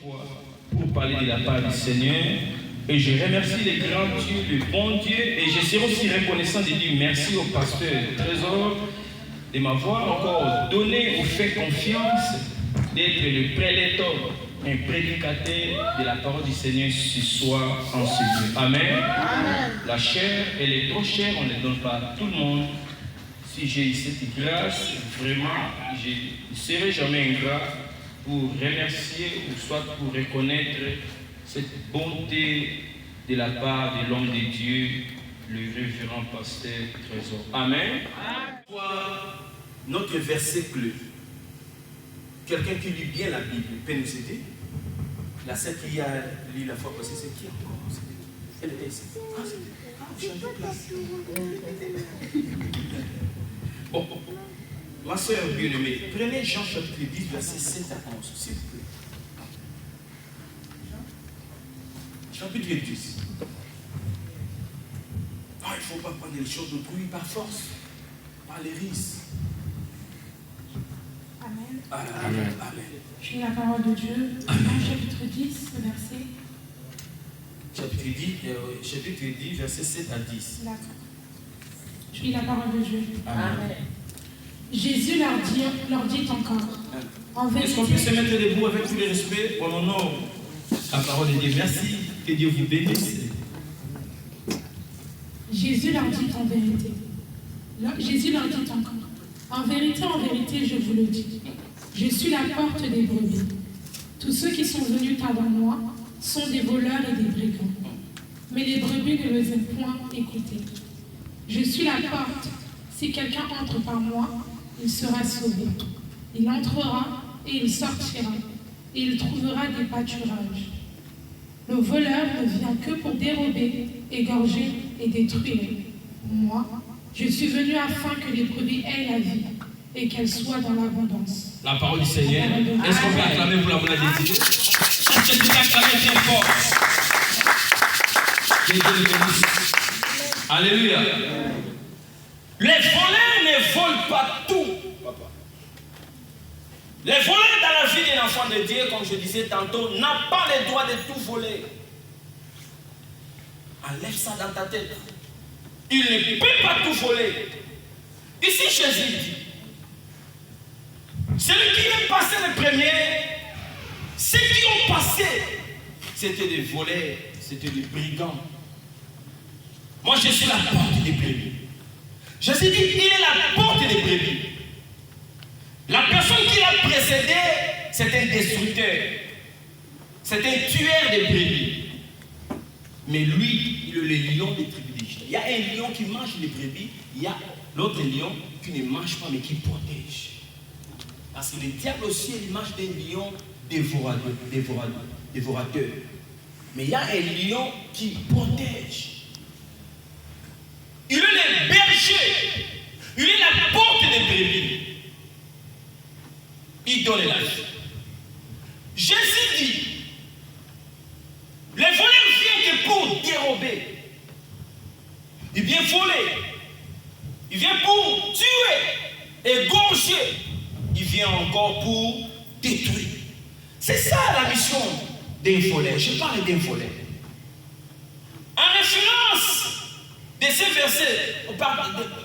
fois pour parler de la part du Seigneur. Et je remercie les grands dieux, le bon Dieu. Et je serai aussi reconnaissant de dire merci au pasteur Trésor de m'avoir encore donné ou fait confiance d'être le prélateur, un prédicateur de la parole du Seigneur ce soir en ce lieu. Amen. Amen. La chair, elle est trop chère, on ne la donne pas à tout le monde. Si j'ai cette grâce, vraiment, je ne serai jamais ingrat pour remercier ou soit pour reconnaître cette bonté de la part de l'homme de Dieu, le révérend pasteur Trésor. Amen. Notre verset clé. Quelqu'un qui lit bien la Bible peut nous aider. La sœur qui a lu la fois passée, c'est qui encore? Elle était ici. Ah, c'est changé de place. Bon, ma soeur bien-aimée, prenez Jean chapitre 10, verset 7 à 11, s'il vous plaît. Chapitre 10. Ah, il ne faut pas prendre les choses d'autrui par force, par les risques. Amen. Amen. Amen. Je lis la parole de Dieu. Jean chapitre 10, verset. Chapitre 10, verset 7 à 10. D'accord. Je lis la parole de Dieu. Amen. Jésus leur dit encore. En Est-ce qu'on peut se mettre debout avec tous les respects pour l'honneur? La parole de Dieu. Merci. Que Dieu vous bénisse. Jésus leur dit en vérité. Jésus leur dit encore. En vérité, je vous le dis. Je suis la porte des brebis. Tous ceux qui sont venus avant moi sont des voleurs et des brigands. Mais les brebis ne les ont point écoutés. Je suis la porte. Si quelqu'un entre par moi, il sera sauvé. Il entrera et il sortira. Et il trouvera des pâturages. Le voleur ne vient que pour dérober, égorger et détruire. Moi, je suis venu afin que les brebis aient la vie et qu'elles soient dans l'abondance. La parole du Seigneur. Est-ce qu'on peut acclamer pour la maladie de Dieu? Est-ce que tu peux acclamer bien fort? Que Dieu le bénisse. Alléluia. Les voleurs ne volent pas tout, papa. Les voleurs dans la vie d'un enfant de Dieu, comme je disais tantôt, n'ont pas le droit de tout voler. Enlève ça dans ta tête. Il ne peut pas tout voler. Ici, Jésus dit, celui qui est passé le premier, ceux qui ont passé, c'était des voleurs, c'était des brigands. Moi, je suis la porte des brebis. Jésus dit, il est la porte des brebis. La personne qui l'a précédé, c'est un destructeur. C'est un tueur de brebis. Mais lui, il est le lion des tribus d'Égypte. Il y a un lion qui mange les brebis, il y a l'autre lion qui ne mange pas mais qui protège. Parce que le diable aussi, il mange des lions dévorateurs. Mais il y a un lion qui protège. Il est le berger. Il est la porte des brebis. Il donne la vie. Jésus dit, les voleurs viennent que pour dérober. Il vient voler. Il vient pour tuer, égorger. Il vient encore pour détruire. C'est ça la mission d'un voleur. Je parle d'un voleur. En référence de ces versets,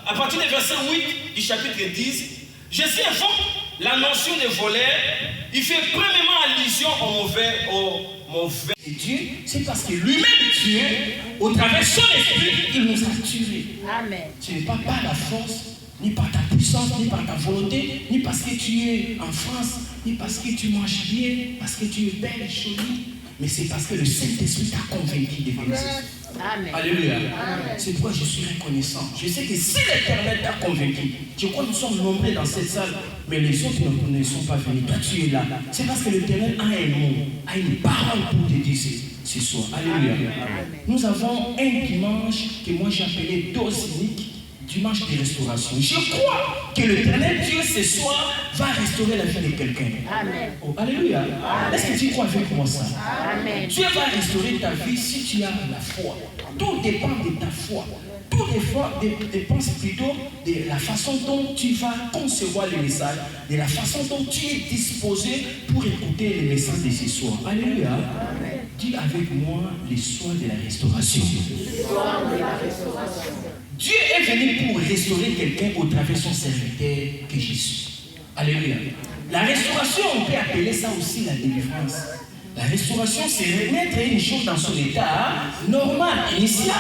à partir du verset 8 du chapitre 10, Jésus évoque la notion de voleur. Il fait premièrement allusion au mauvais Dieu. C'est parce que lui-même, Dieu, au travers de son esprit, il nous a tués. Amen. Ce n'est pas par la force, ni par ta puissance, ni par ta volonté, ni parce que tu es en France, ni parce que tu manges bien, parce que tu es belle et jolie, mais c'est parce que le Saint-Esprit t'a convaincu de venir. Amen. Alléluia. Amen. C'est pourquoi je suis reconnaissant. Je sais que si l'Éternel t'a convaincu, je crois que nous sommes nombreux dans cette salle, mais les autres ne sont pas venus. Toi, tu es là. C'est parce que l'Éternel a un mot, a une parole pour te dire ce soir. Alléluia. Amen. Nous avons un dimanche que moi j'ai appelé dose unique, dimanche de restauration. Je crois que l'Éternel Dieu ce soir va restaurer la vie de quelqu'un. Amen. Oh, alléluia. Est-ce que tu crois avec moi ça? Amen. Dieu va restaurer ta vie si tu as la foi. Tout dépend de ta foi. tout effort dépend plutôt de la façon dont tu vas concevoir les messages, de la façon dont tu es disposé pour écouter les messages de ce soir. Alléluia. Amen. Dis avec moi les soins de la restauration. Dieu est venu pour restaurer quelqu'un au travers de son serviteur que Jésus. Alléluia. La restauration, on peut appeler ça aussi la délivrance. La restauration, c'est remettre une chose dans son état normal, initial.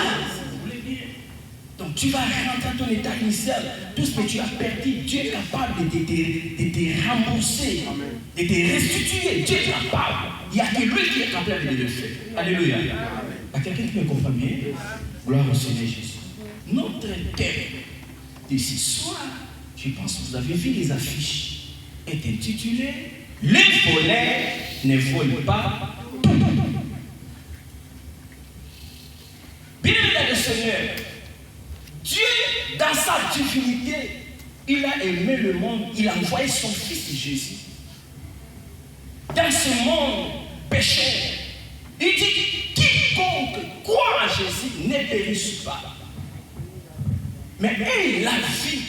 Donc tu vas rentrer dans ton état initial. Tout ce que tu as perdu, Dieu est capable de te rembourser, de te restituer. Dieu est capable. Il n'y a que lui qui est capable de le faire. Alléluia. Il y a quelqu'un qui me comprend bien? Gloire au Seigneur Jésus. Notre thème de ce soir, je pense que vous avez vu les affiches, est intitulé « Les voleurs ne volent pas tout ». Bien-aimé le Seigneur, Dieu, dans sa divinité, il a aimé le monde, il a envoyé son Fils Jésus. Dans ce monde pécheur, il dit quiconque croit en Jésus ne périsse pas. Mais la vie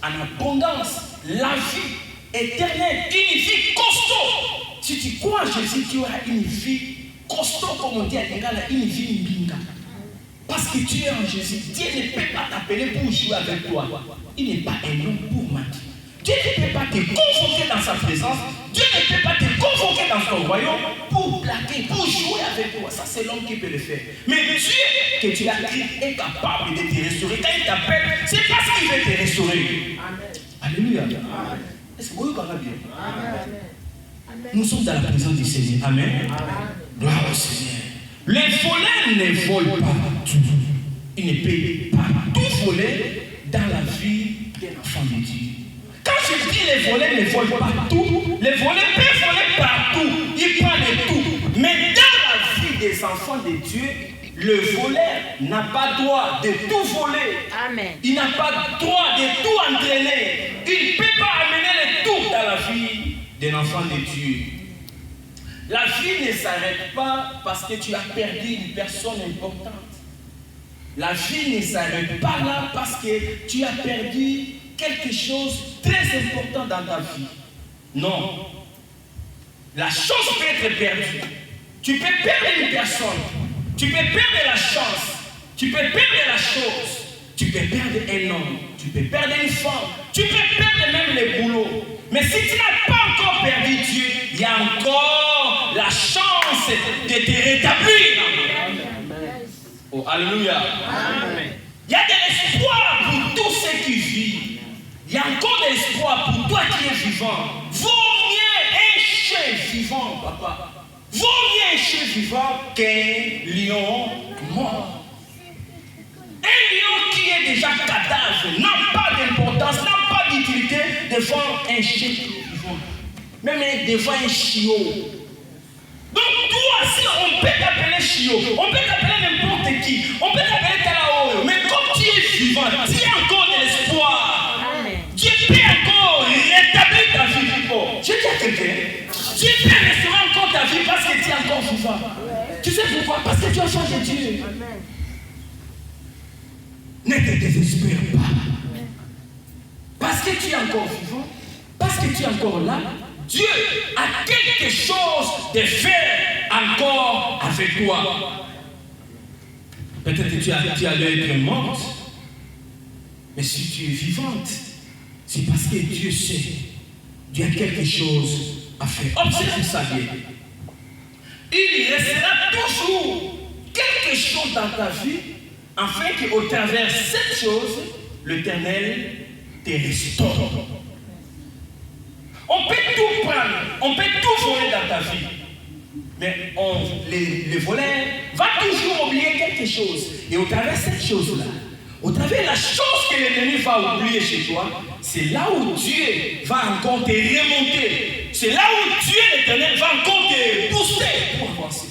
en abondance, la vie éternelle, une vie costaud. Si tu crois en Jésus, tu auras une vie costaud, comme on dit à Lingala, une vie mbinga. Parce que tu es en Jésus, Dieu ne peut pas t'appeler pour jouer avec toi. Il n'est pas un homme pour mentir. Dieu ne peut pas te convoquer dans sa présence. Dieu ne peut pas te convoquer dans son royaume pour plaquer, pour jouer avec toi. Ça, c'est l'homme qui peut le faire. Mais Dieu que tu as créé est capable de te restaurer. Quand il t'appelle, c'est parce qu'il veut te restaurer. Amen. Alléluia. Amen. Est-ce que vous parlez bien? Amen. Nous sommes dans la présence du Seigneur. Amen. Amen. Gloire au Seigneur. Les voleurs ne volent pas tout. Ils ne peuvent pas tout voler dans la vie d'un enfant de Dieu. Quand je dis les voleurs ne volent pas tout, les voleurs peuvent voler partout. Ils prennent de tout. Mais dans la vie des enfants de Dieu, le voleur n'a pas droit de tout voler. Amen. Il n'a pas droit de tout entraîner. Il ne peut pas amener le tout dans la vie d'un enfant de Dieu. La vie ne s'arrête pas parce que tu as perdu une personne importante. La vie ne s'arrête pas là parce que tu as perdu quelque chose de très important dans ta vie. Non. La chose peut être perdue. Tu peux perdre une personne. Tu peux perdre la chance. Tu peux perdre la chose. Tu peux perdre un homme. Tu peux perdre une femme. Tu peux perdre même le boulot. Mais si tu n'as pas encore perdu Dieu, il y a encore la chance de te rétablir. Oh, alléluia. Amen. Il y a de l'espoir pour tous ceux qui vivent. Il y a encore de l'espoir pour toi qui es vivant. Vaut mieux un chien vivant, papa. Vaut mieux un chien vivant qu'un lion mort. Un lion qui est déjà cadavre n'a pas d'importance, n'a pas d'utilité devant un chien vivant. Même devant un chiot. Donc toi, si on peut t'appeler chiot, on peut t'appeler n'importe qui, on peut t'appeler Talao, mais comme tu es vivant, tu as encore de l'espoir. Dieu peut encore rétablir ta vie. Je dis à quelqu'un, Dieu peut restaurer encore ta vie parce que tu es encore vivant. Tu sais pourquoi? Parce que tu as changé Dieu. Ne te désespère pas. Parce que tu es encore vivant, parce que tu es encore là, Dieu a quelque chose de faire encore avec toi. Peut-être que tu allais être morte, mais si tu es vivante, c'est parce que Dieu sait, Dieu a quelque chose à faire. Observe ça bien. Il restera toujours quelque chose dans ta vie, afin qu'au travers de cette chose, l'Éternel te restaure. On peut tout prendre, on peut tout voler dans ta vie. Mais les voleurs vont toujours oublier quelque chose. Et au travers de cette chose-là, au travers de la chose que l'ennemi va oublier chez toi, c'est là où Dieu va encore te remonter. C'est là où Dieu, l'Éternel, va encore te booster pour avancer.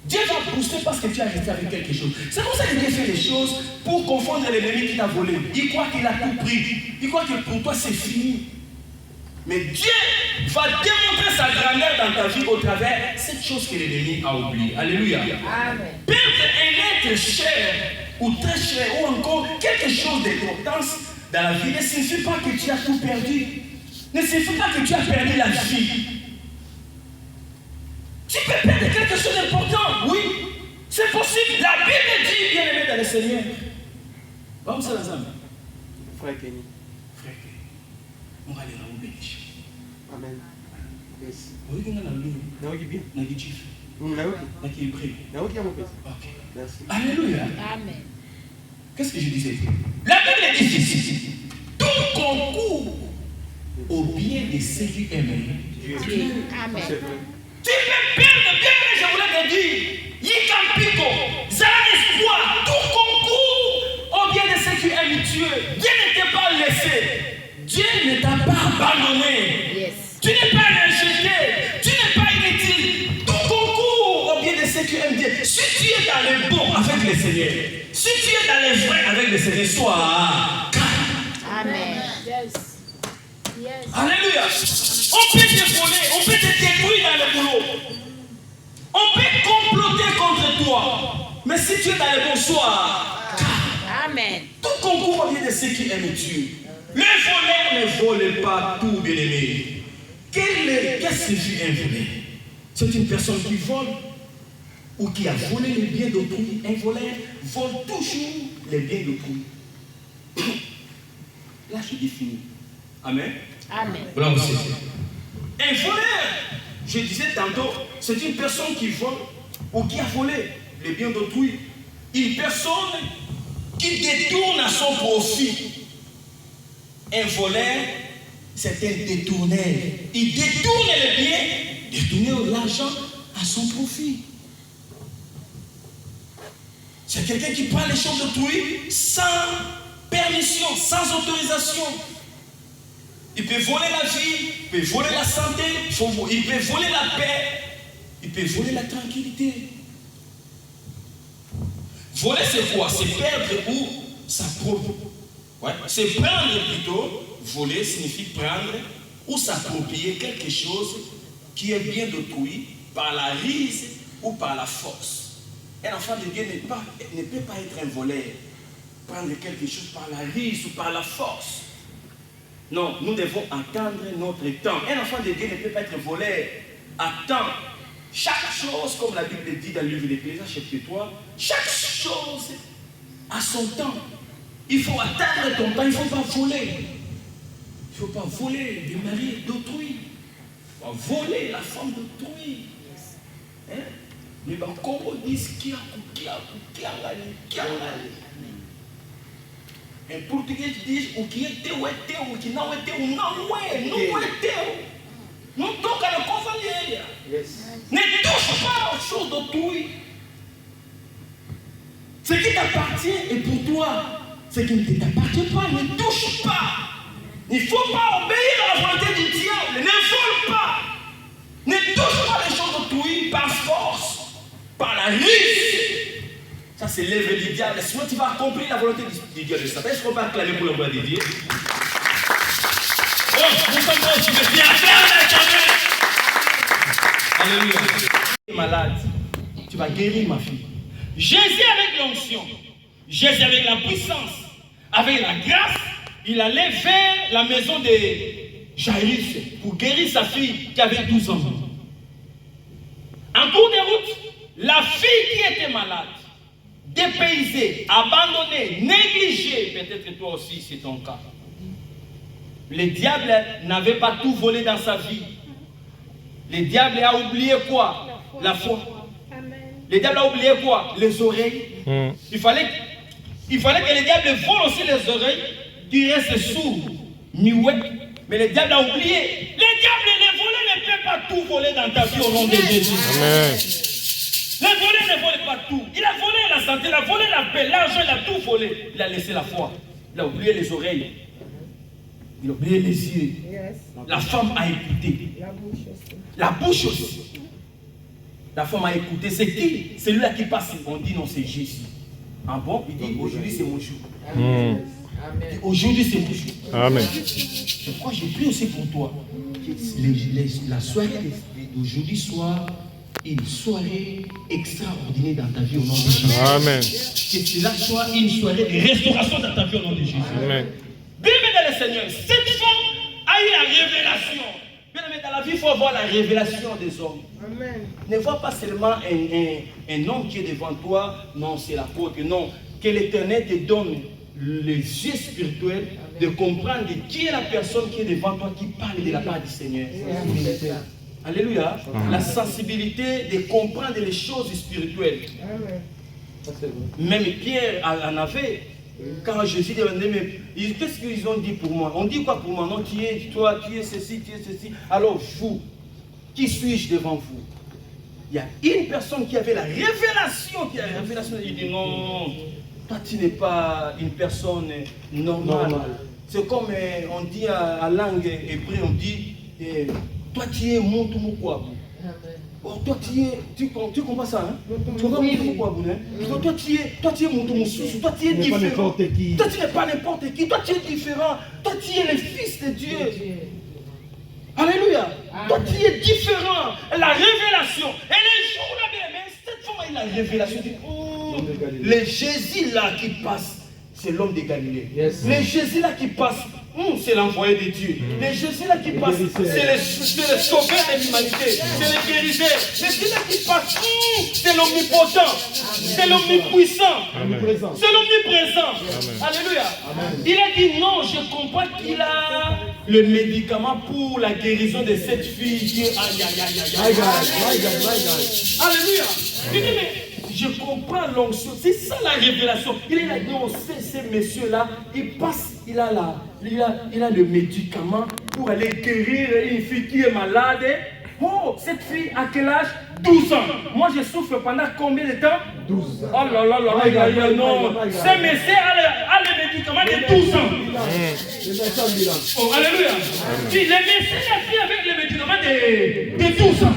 Dieu va booster parce que tu as resté avec quelque chose. C'est pour ça que Dieu fait les choses pour confondre l'ennemi qui t'a volé. Il croit qu'il a tout pris. Il croit que pour toi c'est fini. Mais Dieu va démontrer sa grandeur dans ta vie au travers de cette chose que l'ennemi a oubliée. Alléluia. Amen. Perdre un être cher ou très cher, ou encore quelque chose d'importance dans la vie, ne signifie pas que tu as tout perdu. Ne signifie pas que tu as perdu la vie. Tu peux perdre quelque chose d'important, oui. C'est possible. La Bible dit, bien aimé dans le Seigneur. Vamos à la zame. Frère Kenny. Frère Kenny. On va aller dans le bénir. Amen. Yes. Oui, on a la lune. Naoki bien. Naoki. Naoki. Naoki hébreu. Naoki à mon père. Ok. Merci. Alléluia. Amen. Qu'est-ce que je disais? La Bible dit ceci. Tout concourt au bien de ceux qui aiment Dieu. Amen. C'est vrai. Tu peux perdre bien, mais je voulais te dire. Yikampiko, Zala l'espoir, tout concourt au bien de ceux qui aiment Dieu. Dieu ne t'a pas laissé. Dieu ne t'a pas abandonné. Yes. Tu n'es pas rejeté. Tu n'es pas inutile. Tout concourt au bien de ceux qui aiment Dieu. Si tu es dans le bon avec le Seigneur, si tu es dans le vrai avec le Seigneur, sois calme. Amen. Yes. Yes. Alléluia. On peut te voler, on peut te détruire dans le boulot. On peut comploter contre toi. Mais si tu es dans le bon soir, Amen. tout concourt au bien de ceux qui aiment Dieu. Les voleurs ne volent pas tout, bien aimé. Qu'est-ce que signifie un voleur? C'est une personne qui vole ou qui a volé les biens d'autrui. Un voleur vole toujours les biens d'autrui. Là, je définis. Amen. Amen. Voilà aussi. Un voleur, je disais tantôt, c'est une personne qui vole ou qui a volé les biens d'autrui. Une personne qui détourne à son profit. Un voleur, c'est un détourneur. Il détourne les biens, détourne l'argent à son profit. C'est quelqu'un qui prend les choses d'autrui sans permission, sans autorisation. Il peut voler la vie, il peut voler la santé, il peut voler la paix, il peut voler la tranquillité. Voler, c'est quoi? C'est perdre ou s'approprier. Ouais. C'est prendre plutôt. Voler signifie prendre ou s'approprier quelque chose qui est bien d'autrui par la ruse ou par la force. Un enfant de Dieu ne peut pas être un voleur. Prendre quelque chose par la ruse ou par la force. Non, nous devons attendre notre temps. Un enfant de Dieu ne peut pas être voleur. Attends. Chaque chose, comme la Bible dit dans le livre d'Ecclésiaste, chapitre 3, chaque chose a son temps. Il faut attendre ton temps, il ne faut pas voler. Il ne faut pas voler le mari d'autrui. Il faut pas voler la femme d'autrui. Hein? Mais ben, comme on dit, qui a. En portugais diz o que é teu, o que não é teu, não é teu. Não toca na coisa alheia. Ne touche pas aux choses d'autrui. Ce qui t'appartient est pour toi. Ce qui ne t'appartient pas, ne touche pas. Il ne faut pas obéir à la volonté du diable. Ne vole pas. Ne touche pas les choses d'autrui par force, par la ruse. Ça, c'est l'œuvre du diable. Sinon, tu vas accomplir la volonté du Dieu de Satan. Est-ce qu'on va acclamer pour la gloire de Dieu? Oh, nous sommes là, tu veux bien faire la Alléluia. Tu es malade. Tu vas guérir, ma fille. Jésus avec l'onction, Jésus avec la puissance, avec la grâce, il allait vers la maison de Jairus pour guérir sa fille qui avait 12 ans. En cours de route, la fille qui était malade, dépaysée, abandonnée, négligée, peut-être toi aussi c'est ton cas. Le diable n'avait pas tout volé dans sa vie. Le diable a oublié quoi? La foi. Le diable a oublié quoi? Les oreilles. Il fallait que le diable vole aussi les oreilles. Tu restes sourd, muet. Mais le diable a oublié. Le diable, les voleurs ne peut pas tout voler dans ta vie au nom de Jésus. Amen. Les voleurs ne volent pas tout. Il a volé la santé, il a volé la paix, l'argent, il a tout volé. Il a laissé la foi. Il a oublié les oreilles. Il a oublié les yeux. La femme a écouté. La bouche aussi. La femme a écouté. C'est qui? C'est lui-là qui passe. On dit non, c'est Jésus. Ah bon? Il dit aujourd'hui c'est mon jour. Aujourd'hui c'est mon jour. Amen. Je crois que j'ai pris aussi pour toi. La soirée d'aujourd'hui soit une soirée extraordinaire dans ta vie au nom de Jésus. Amen. Que cela soit une soirée de restauration dans ta vie au nom de Jésus. Amen. Bien-aimé dans le Seigneur, cette femme a eu la révélation. Bien-aimé dans la vie, il faut avoir la révélation des hommes. Amen. Ne vois pas seulement un homme qui est devant toi, non, c'est l'apôtre, non. Que l'Éternel te donne les yeux spirituels de comprendre qui est la personne qui est devant toi, qui parle de la part du Seigneur. Alléluia. La sensibilité de comprendre les choses spirituelles. Même Pierre en avait. Quand Jésus demandait, mais qu'est-ce qu'ils ont dit pour moi? On dit quoi pour moi? Non, tu es ceci, tu es ceci. Alors vous, qui suis-je devant vous? Il y a une personne qui avait la révélation, il dit non, toi tu n'es pas une personne normale. C'est comme on dit à langue hébreu, on dit, toi tu es Montumukwabu. Oh, toi tu comprends ça, hein? Tu comprends Montumukwabu, hein? Toi tu es Montumususu, toi tu es différent. Toi tu n'es pas n'importe qui, toi tu es différent. Toi tu es le fils de Dieu. Alléluia. Toi tu es différent. La révélation. Et les jours là, mais cette femme a eu la révélation. Le Jésus là qui passe, c'est l'homme de Galilée. Le Jésus là qui passe, c'est l'envoyé de Dieu. Le Jésus là qui passe, c'est le sauveur de l'humanité. C'est le guérisseur. Le Jésus là qui passe, c'est l'omnipotent. C'est l'omnipuissant. C'est l'omniprésent. Alléluia. Il a dit non, je comprends qu'il a le médicament pour la guérison de cette fille qui est aïe. Alléluia. Il dit mais je comprends l'onction. C'est ça la révélation. Il a dit on sait ces messieurs-là, il passe, il a le médicament pour aller guérir une fille qui est malade. Oh, cette fille à quel âge? 12 ans. Moi je souffre pendant combien de temps? 12 ans. Oh là là là là, non. Ce monsieur a le médicament de 12 ans. Oh, alléluia. Si le médecin a fait avec le médicament de 12 ans.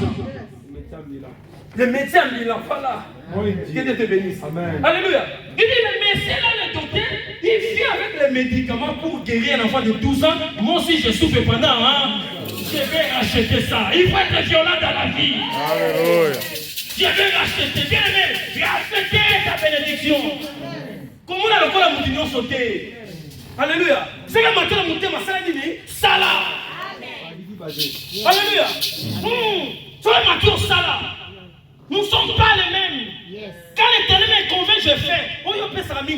Le médecin Milan, voilà. Que Dieu te bénisse. Amen. Alléluia. Il dit le médecin là, le docteur, il vient avec les médicaments pour guérir un enfant de 12 ans. Moi aussi je souffre pendant, hein. Je vais racheter ça. Il faut être violent dans la vie. Alléluia. Je vais racheter. Bien aimé, racheter ta bénédiction. Comment on a le corps à mon sauté? Alléluia. C'est que maintenant la montée m'a dit Sala. Alléluia. Sur la mature Sala. Nous ne sommes pas les mêmes. Quand l'Éternel me convainc, je fais.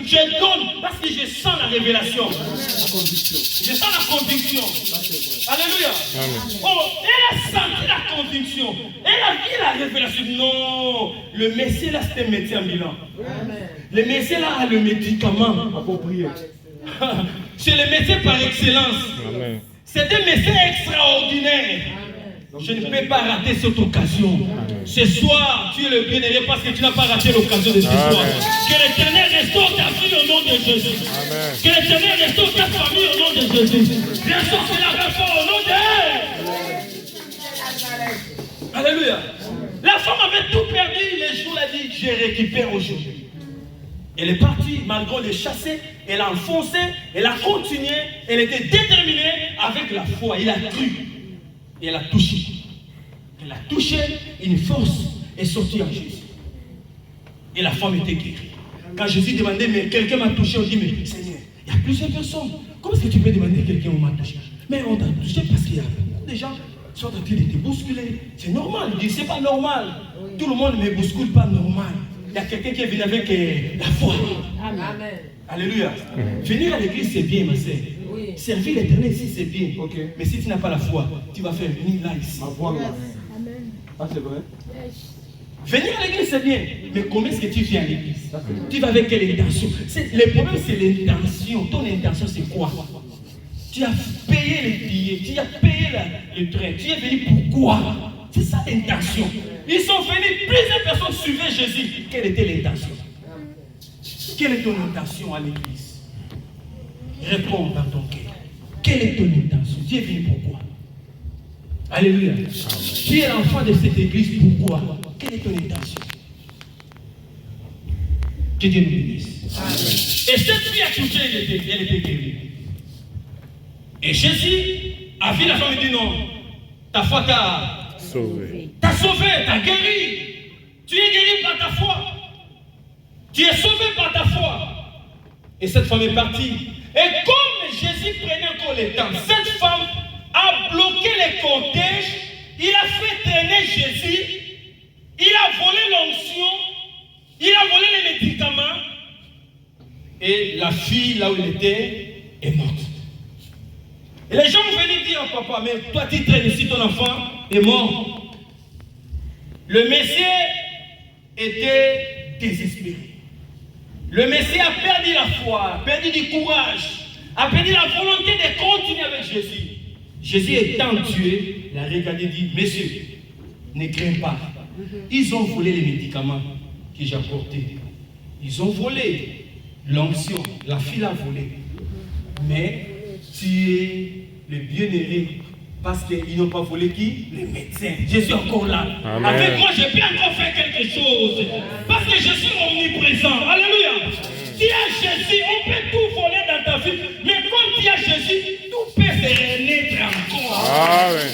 Je donne parce que je sens la révélation. Je sens la conviction. Alléluia. Oh, elle a senti la conviction. Elle a vu la révélation. Non, le Messie là, c'est un médecin ambulant. Le Messie là a le médicament approprié. C'est le médecin par excellence. C'est un médecin extraordinaire. Je ne peux pas rater cette occasion. Ce soir, tu es le bien-aimé parce que tu n'as pas raté l'occasion de ce soir. Que l'Éternel restaure ta vie au nom de Jésus. Amen. Que l'Éternel restaure ta famille au nom de Jésus. Restaure la réforme au nom de... Alléluia. La femme avait tout perdu. Les jours, elle a dit, je récupère aujourd'hui. Elle est partie, malgré les chasser, elle a enfoncé, elle a continué, elle était déterminée avec la foi. Il a cru. Et elle a touché. Elle a touché, une force est sortie en Jésus. Et la femme était guérie. Quand Jésus demandait, mais quelqu'un m'a touché, on dit, mais Seigneur, il y a plusieurs personnes. Comment est-ce que tu peux demander à quelqu'un où m'a touché? Mais on t'a touché parce qu'il y a beaucoup de gens qui sont en train de te bousculer. C'est normal. Il dit, c'est pas normal. Tout le monde ne me bouscule pas normal. Il y a quelqu'un qui est venu avec la foi. Amen. Alléluia. Venir à l'église, c'est bien, ma sœur. Servir l'Éternel ici, c'est bien. Mais si tu n'as pas la foi, tu vas faire venir là, ici. Ah, c'est vrai. Venir à l'église, c'est bien. Mais comment est-ce que tu viens à l'église? Tu vas avec quelle intention? Le problème, c'est l'intention. Ton intention, c'est quoi? Tu as payé les billets, tu as payé le train. Tu es venu pourquoi? C'est ça l'intention. Ils sont venus, plusieurs personnes suivaient Jésus. Quelle était l'intention? Quelle est ton intention à l'église? Réponds dans ton cœur. Quelle est ton intention? Tu es venu pourquoi? Alléluia. Tu es l'enfant de cette église pourquoi? Quelle est ton intention? Que Dieu nous bénisse. Et cette fille a touché, elle était guérie. Et Jésus a vu la femme et dit non, ta foi t'a sauvé. T'a sauvé, t'as guéri. Tu es guéri par ta foi. Tu es sauvé par ta foi. Et cette femme est partie. Et comme Jésus prenait encore le temps, cette femme a bloqué les cortèges. Il a fait traîner Jésus. Il a volé l'onction. Il a volé les médicaments. Et la fille, là où elle était, est morte. Et les gens vont venir dire, papa, mais toi tu traînes ici, ton enfant est mort. Le Messie était désespéré. Le Messie a perdu la foi, a perdu du courage, a perdu la volonté de continuer avec Jésus. Jésus étant tué, il a regardé et dit, messieurs, ne craignez pas. Ils ont volé les médicaments que j'ai apportés. Ils ont volé l'onction, la fille a volé. Mais tu es le bien-aimé parce qu'ils n'ont pas volé qui? Les médecins. Je suis encore là. Amen. Avec moi, je peux encore faire quelque chose. Parce que je suis omniprésent. Alléluia. Si à Jésus, on peut tout voler dans ta vie. Mais quand tu as Jésus, tout peut se renaître encore. Amen.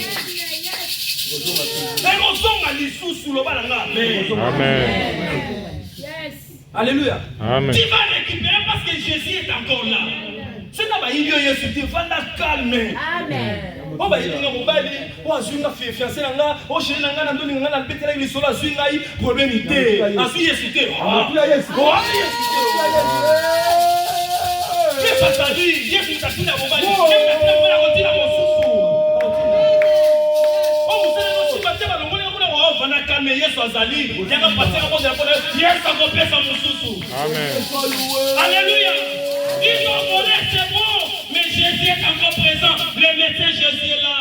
Amen. Alléluia. Amen. Tu vas récupérer parce que Jésus est encore là. C'est pas il y a ce tu vas calme. Amen. On va dire que mobile, on a fait fiancé là, on chez là na ndoni ngana betela ile sola zwinga yi problème ité. Asi yesité. Ah, c'est pas ça dit, Jésus t'a dit la mobile. Jésus t'a dit la mosusu. On vous dit que tu vas le voler on va na calme Yesu azali. Il va passer à côté de Yesu a compris sa mosusu. Amen. Alléluia. Ils ont volé, c'est bon, mais Jésus est encore présent. Le médecin Jésus est là.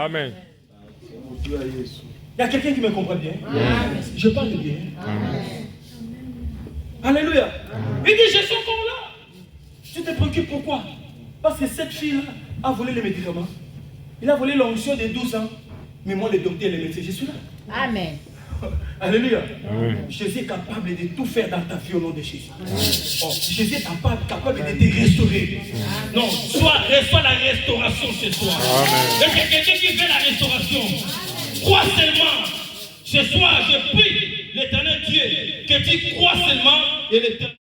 Amen. Il y a quelqu'un qui me comprend bien. Je parle bien. Alléluia. Il dit, je suis encore là. Tu te préoccupes pourquoi? Parce que cette fille-là a volé les médicaments. Il a volé l'onction de 12 ans. Mais moi, le docteur et le médecin, je suis là. Amen. Alléluia. Amen. Jésus est capable de tout faire dans ta vie au nom de Jésus. Oh, Jésus est capable de te restaurer. Non, reçois la restauration ce soir. Amen. Et c'est quelqu'un qui veut la restauration. Crois seulement. Ce soir, je prie l'éternel Dieu que tu crois seulement et l'éternel.